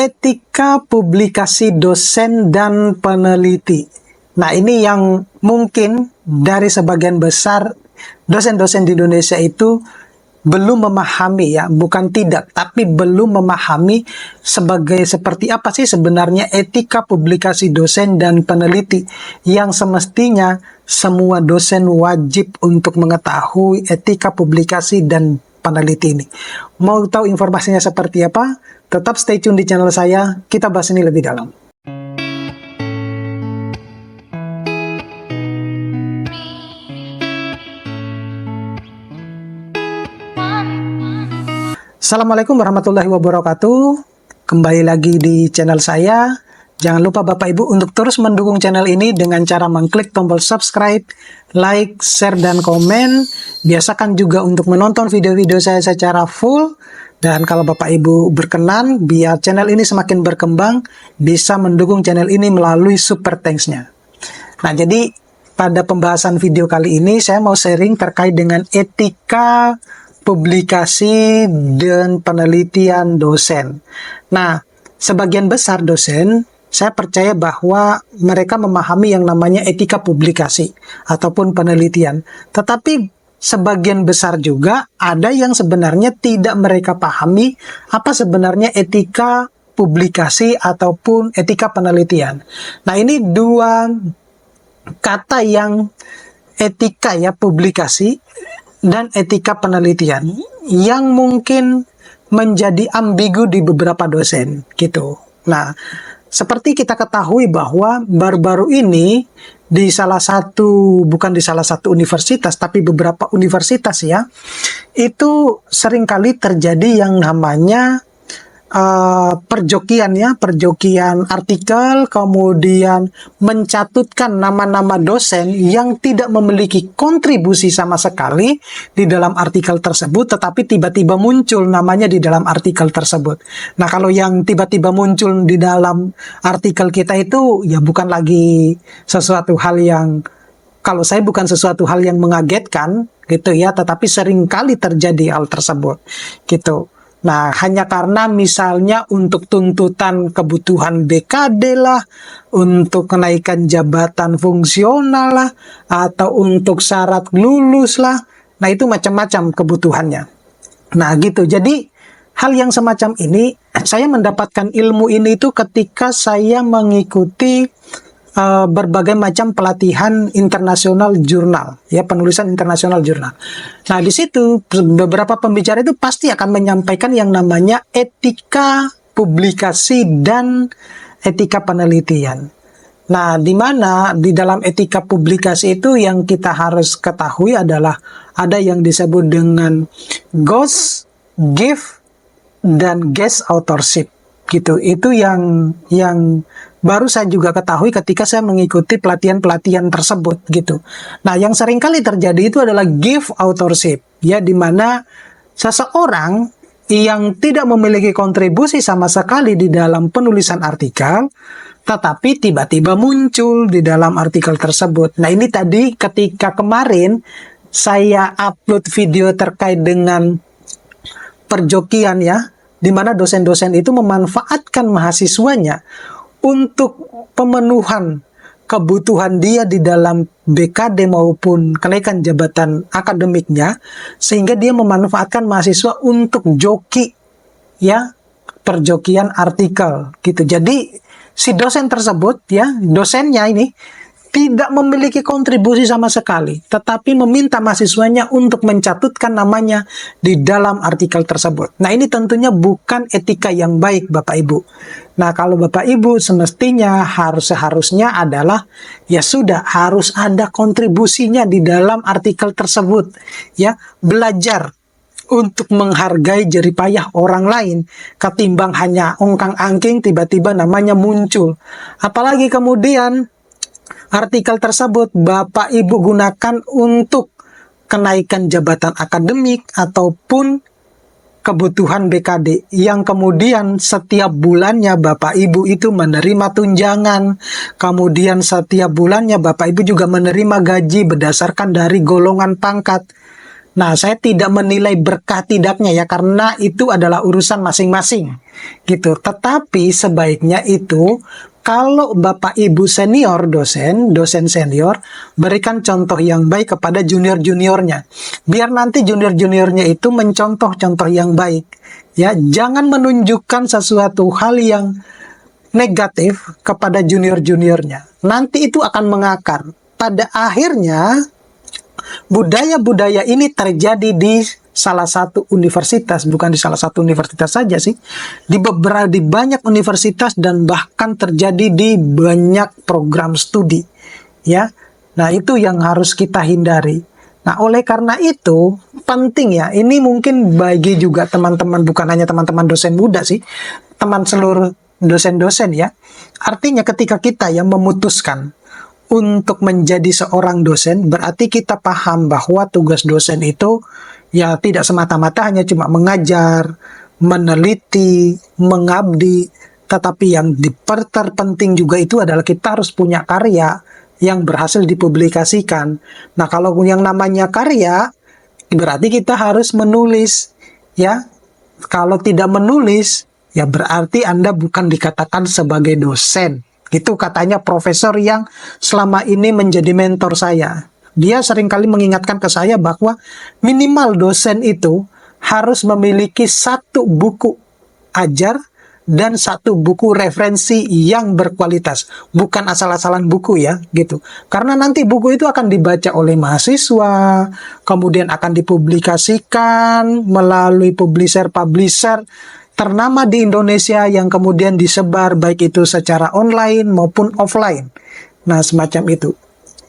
etika publikasi dosen dan peneliti. Nah, ini yang mungkin dari sebagian besar dosen-dosen di Indonesia itu belum memahami, ya, bukan tidak, tapi belum memahami seperti apa sih sebenarnya etika publikasi dosen dan peneliti, yang semestinya semua dosen wajib untuk mengetahui etika publikasi dan peneliti ini. Mau tahu informasinya seperti apa? Tetap stay tune di channel saya, kita bahas ini lebih dalam. Assalamualaikum warahmatullahi wabarakatuh. Kembali lagi di channel saya. Jangan lupa Bapak Ibu untuk terus mendukung channel ini dengan cara mengklik tombol subscribe, like, share, dan komen. Biasakan juga untuk menonton video-video saya secara full. Dan kalau Bapak Ibu berkenan, biar channel ini semakin berkembang, bisa mendukung channel ini melalui super thanks-nya. Nah, jadi pada pembahasan video kali ini, saya mau sharing terkait dengan etika publikasi dan penelitian dosen. Nah, sebagian besar dosen, saya percaya bahwa mereka memahami yang namanya etika publikasi ataupun penelitian. Tetapi sebagian besar juga ada yang sebenarnya tidak mereka pahami apa sebenarnya etika publikasi ataupun etika penelitian. Nah, ini dua kata yang etika, ya, publikasi dan etika penelitian yang mungkin menjadi ambigu di beberapa dosen gitu. Nah, seperti kita ketahui bahwa baru-baru ini di bukan di salah satu universitas, tapi beberapa universitas, ya, itu seringkali terjadi yang namanya perjokian artikel, kemudian mencatutkan nama-nama dosen yang tidak memiliki kontribusi sama sekali di dalam artikel tersebut, tetapi tiba-tiba muncul namanya di dalam artikel tersebut. Nah, kalau yang tiba-tiba muncul di dalam artikel kita itu, ya, bukan lagi sesuatu hal yang, kalau saya, bukan sesuatu hal yang mengagetkan gitu, ya, tetapi seringkali terjadi hal tersebut gitu. Nah, hanya karena misalnya untuk tuntutan kebutuhan BKD lah, untuk kenaikan jabatan fungsional lah, atau untuk syarat lulus lah. Nah, itu macam-macam kebutuhannya. Nah, gitu. Jadi, hal yang semacam ini, saya mendapatkan ilmu ini itu ketika saya mengikuti berbagai macam pelatihan internasional jurnal, ya, penulisan internasional jurnal. Nah, di situ beberapa pembicara itu pasti akan menyampaikan yang namanya etika publikasi dan etika penelitian. Nah, di mana di dalam etika publikasi itu yang kita harus ketahui adalah ada yang disebut dengan ghost, gift, dan guest authorship gitu. Itu yang baru saya juga ketahui ketika saya mengikuti pelatihan-pelatihan tersebut gitu. Nah, yang seringkali terjadi itu adalah gift authorship, ya, di mana seseorang yang tidak memiliki kontribusi sama sekali di dalam penulisan artikel, tetapi tiba-tiba muncul di dalam artikel tersebut. Nah, ini tadi ketika kemarin saya upload video terkait dengan perjokian, ya, di mana dosen-dosen itu memanfaatkan mahasiswanya untuk pemenuhan kebutuhan dia di dalam BKD maupun kenaikan jabatan akademiknya, sehingga dia memanfaatkan mahasiswa untuk joki, ya, perjokian artikel gitu. Jadi si dosen tersebut, ya, dosennya ini tidak memiliki kontribusi sama sekali, tetapi meminta mahasiswanya untuk mencatutkan namanya di dalam artikel tersebut. Nah, ini tentunya bukan etika yang baik, Bapak Ibu. Nah, kalau Bapak Ibu semestinya seharusnya adalah, ya sudah, harus ada kontribusinya di dalam artikel tersebut, ya, belajar untuk menghargai jerih payah orang lain ketimbang hanya ongkang-angking tiba-tiba namanya muncul. Apalagi kemudian artikel tersebut Bapak Ibu gunakan untuk kenaikan jabatan akademik ataupun kebutuhan BKD, yang kemudian setiap bulannya Bapak Ibu itu menerima tunjangan, kemudian setiap bulannya Bapak Ibu juga menerima gaji berdasarkan dari golongan pangkat. Nah, saya tidak menilai berkah tidaknya ya, karena itu adalah urusan masing-masing gitu. Tetapi sebaiknya itu kalau Bapak Ibu senior dosen senior, berikan contoh yang baik kepada junior-juniornya. Biar nanti junior-juniornya itu mencontoh contoh yang baik. Ya, jangan menunjukkan sesuatu hal yang negatif kepada junior-juniornya. Nanti itu akan mengakar. Pada akhirnya budaya-budaya ini terjadi di salah satu universitas, bukan di salah satu universitas saja sih, di banyak universitas dan bahkan terjadi di banyak program studi, ya. Nah, itu yang harus kita hindari. Nah, oleh karena itu penting ya, ini mungkin bagi juga teman-teman, bukan hanya teman-teman dosen muda sih, teman seluruh dosen-dosen ya. Artinya ketika kita yang memutuskan untuk menjadi seorang dosen, berarti kita paham bahwa tugas dosen itu ya tidak semata-mata hanya cuma mengajar, meneliti, mengabdi, tetapi yang terpenting juga itu adalah kita harus punya karya yang berhasil dipublikasikan. Nah, kalau yang namanya karya, berarti kita harus menulis, ya. Kalau tidak menulis, ya berarti Anda bukan dikatakan sebagai dosen. Itu katanya profesor yang selama ini menjadi mentor saya. Dia seringkali mengingatkan ke saya bahwa minimal dosen itu harus memiliki satu buku ajar dan satu buku referensi yang berkualitas. Bukan asal-asalan buku ya, gitu. Karena nanti buku itu akan dibaca oleh mahasiswa, kemudian akan dipublikasikan melalui publisher-publisher ternama di Indonesia yang kemudian disebar baik itu secara online maupun offline. Nah, semacam itu.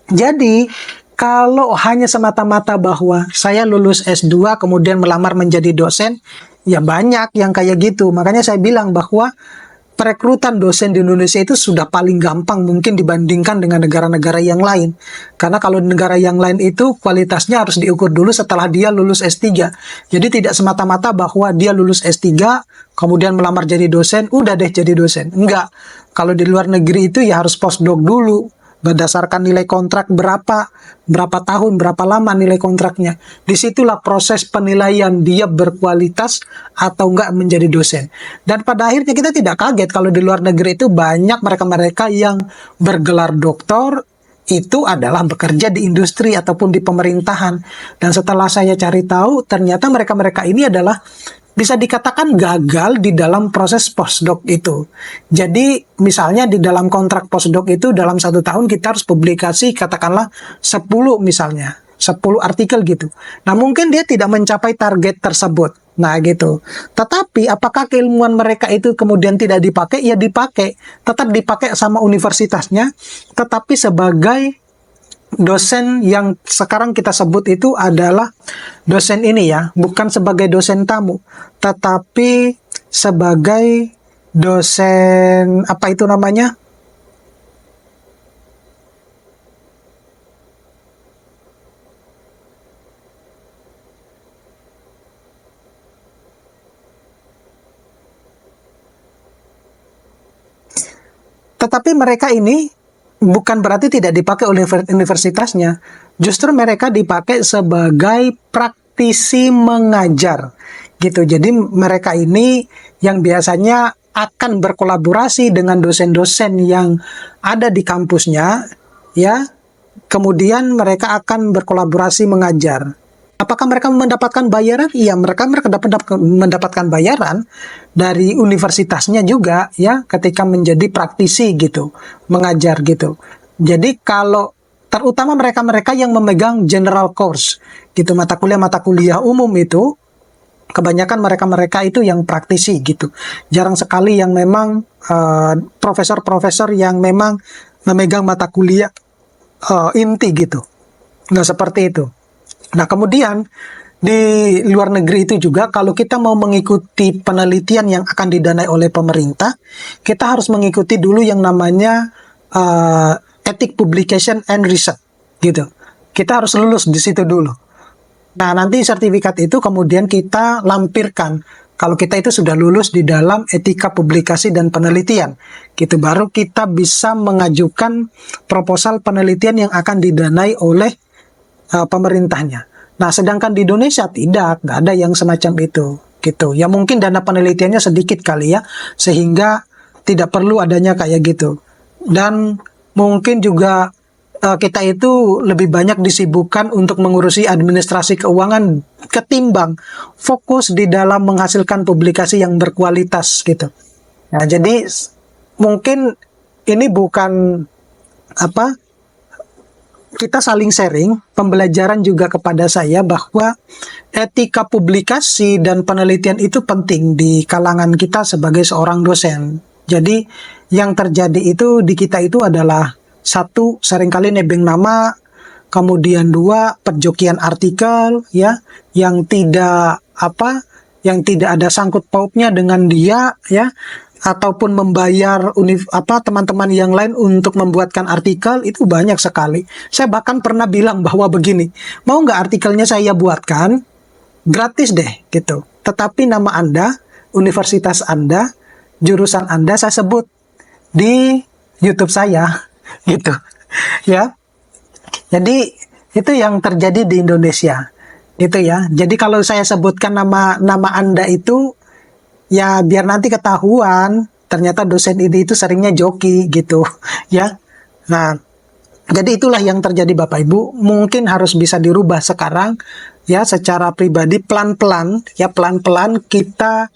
Jadi, kalau hanya semata-mata bahwa saya lulus S2 kemudian melamar menjadi dosen, ya banyak yang kayak gitu. Makanya saya bilang bahwa perekrutan dosen di Indonesia itu sudah paling gampang mungkin dibandingkan dengan negara-negara yang lain. Karena kalau di negara yang lain itu kualitasnya harus diukur dulu setelah dia lulus S3. Jadi tidak semata-mata bahwa dia lulus S3, kemudian melamar jadi dosen, udah deh jadi dosen. Enggak. Kalau di luar negeri itu ya harus postdoc dulu. Berdasarkan nilai kontrak berapa tahun, berapa lama nilai kontraknya. Disitulah proses penilaian dia berkualitas atau enggak menjadi dosen. Dan pada akhirnya kita tidak kaget kalau di luar negeri itu banyak mereka-mereka yang bergelar doktor itu adalah bekerja di industri ataupun di pemerintahan. Dan setelah saya cari tahu, ternyata mereka-mereka ini adalah bisa dikatakan gagal di dalam proses postdoc itu. Jadi misalnya di dalam kontrak postdoc itu dalam 1 tahun kita harus publikasi katakanlah 10 misalnya, 10 artikel gitu. Nah mungkin dia tidak mencapai target tersebut. Nah gitu. Tetapi apakah keilmuan mereka itu kemudian tidak dipakai? Ya dipakai. Tetap dipakai sama universitasnya. Tetapi sebagai dosen yang sekarang kita sebut itu adalah dosen ini ya, bukan sebagai dosen tamu, tetapi sebagai dosen apa itu namanya? Tetapi mereka ini bukan berarti tidak dipakai oleh universitasnya. Justru mereka dipakai sebagai praktisi mengajar. Gitu. Jadi mereka ini yang biasanya akan berkolaborasi dengan dosen-dosen yang ada di kampusnya, ya. Kemudian mereka akan berkolaborasi mengajar. Apakah mereka mendapatkan bayaran? Iya, mereka mendapatkan bayaran dari universitasnya juga ya ketika menjadi praktisi gitu, mengajar gitu. Jadi kalau terutama mereka-mereka yang memegang general course gitu, mata kuliah umum itu kebanyakan mereka-mereka itu yang praktisi gitu. Jarang sekali yang memang profesor-profesor yang memang memegang mata kuliah inti gitu. Nggak seperti itu. Nah, kemudian di luar negeri itu juga kalau kita mau mengikuti penelitian yang akan didanai oleh pemerintah, kita harus mengikuti dulu yang namanya Ethic Publication and Research gitu. Kita harus lulus di situ dulu. Nah, nanti sertifikat itu kemudian kita lampirkan kalau kita itu sudah lulus di dalam etika publikasi dan penelitian. Gitu baru kita bisa mengajukan proposal penelitian yang akan didanai oleh pemerintahnya. Nah, sedangkan di Indonesia tidak, nggak ada yang semacam itu, gitu. Ya mungkin dana penelitiannya sedikit kali ya, sehingga tidak perlu adanya kayak gitu. Dan mungkin juga kita itu lebih banyak disibukkan untuk mengurusi administrasi keuangan ketimbang fokus di dalam menghasilkan publikasi yang berkualitas gitu. Nah, jadi mungkin ini bukan apa kita saling sharing, pembelajaran juga kepada saya bahwa etika publikasi dan penelitian itu penting di kalangan kita sebagai seorang dosen. Jadi yang terjadi itu di kita itu adalah satu, seringkali nebeng nama, kemudian dua, perjokian artikel ya yang tidak yang tidak ada sangkut pautnya dengan dia ya, ataupun membayar teman-teman yang lain untuk membuatkan artikel itu banyak sekali. Saya bahkan pernah bilang bahwa begini, mau nggak artikelnya saya buatkan gratis deh gitu, tetapi nama Anda, universitas Anda, jurusan Anda saya sebut di YouTube saya gitu ya. Jadi itu yang terjadi di Indonesia gitu ya. Jadi kalau saya sebutkan nama Anda itu ya biar nanti ketahuan ternyata dosen ini itu seringnya joki gitu ya. Nah, jadi itulah yang terjadi Bapak Ibu. Mungkin harus bisa dirubah sekarang ya, secara pribadi pelan-pelan ya, pelan-pelan kita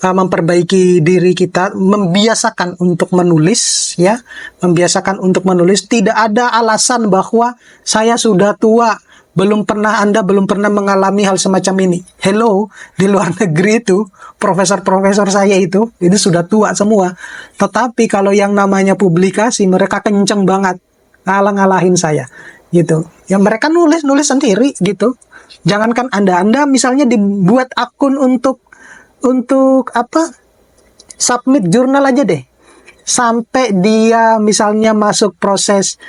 memperbaiki diri kita, membiasakan untuk menulis ya, membiasakan untuk menulis. Tidak ada alasan bahwa saya sudah tua, Anda belum pernah mengalami hal semacam ini. Hello, di luar negeri itu profesor-profesor saya itu sudah tua semua. Tetapi kalau yang namanya publikasi, mereka kenceng banget, ngalah-ngalahin saya gitu. Ya mereka nulis sendiri gitu. Jangankan Anda misalnya dibuat akun untuk submit jurnal aja deh. Sampai dia misalnya masuk proses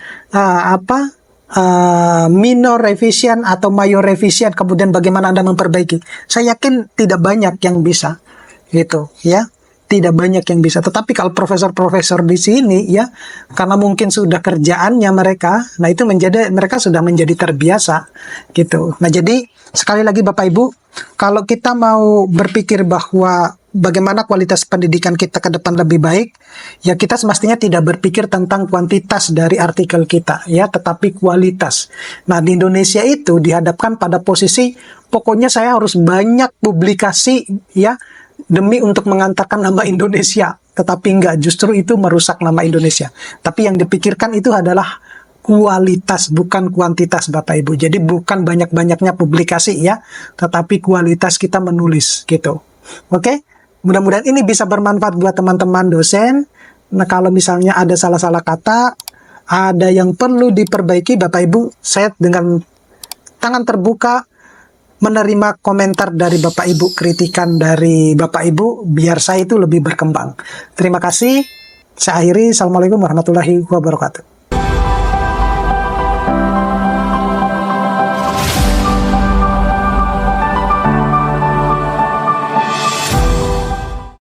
minor revision atau mayor revision, kemudian bagaimana Anda memperbaiki. Saya yakin tidak banyak yang bisa gitu ya. Tidak banyak yang bisa. Tetapi kalau profesor-profesor di sini ya, karena mungkin sudah kerjaannya mereka, nah itu mereka sudah menjadi terbiasa gitu. Nah, jadi sekali lagi Bapak Ibu, kalau kita mau berpikir bahwa bagaimana kualitas pendidikan kita ke depan lebih baik, ya kita semestinya tidak berpikir tentang kuantitas dari artikel kita ya, tetapi kualitas. Nah, di Indonesia itu dihadapkan pada posisi pokoknya saya harus banyak publikasi ya, demi untuk mengantarkan nama Indonesia. Tetapi enggak, justru itu merusak nama Indonesia. Tapi yang dipikirkan itu adalah kualitas, bukan kuantitas Bapak Ibu. Jadi bukan banyak-banyaknya publikasi ya, tetapi kualitas kita menulis gitu. Oke? Mudah-mudahan ini bisa bermanfaat buat teman-teman dosen. Nah, kalau misalnya ada salah-salah kata, ada yang perlu diperbaiki Bapak Ibu, saya dengan tangan terbuka menerima komentar dari Bapak Ibu, kritikan dari Bapak Ibu, biar saya itu lebih berkembang. Terima kasih. Saya akhiri. Assalamualaikum warahmatullahi wabarakatuh.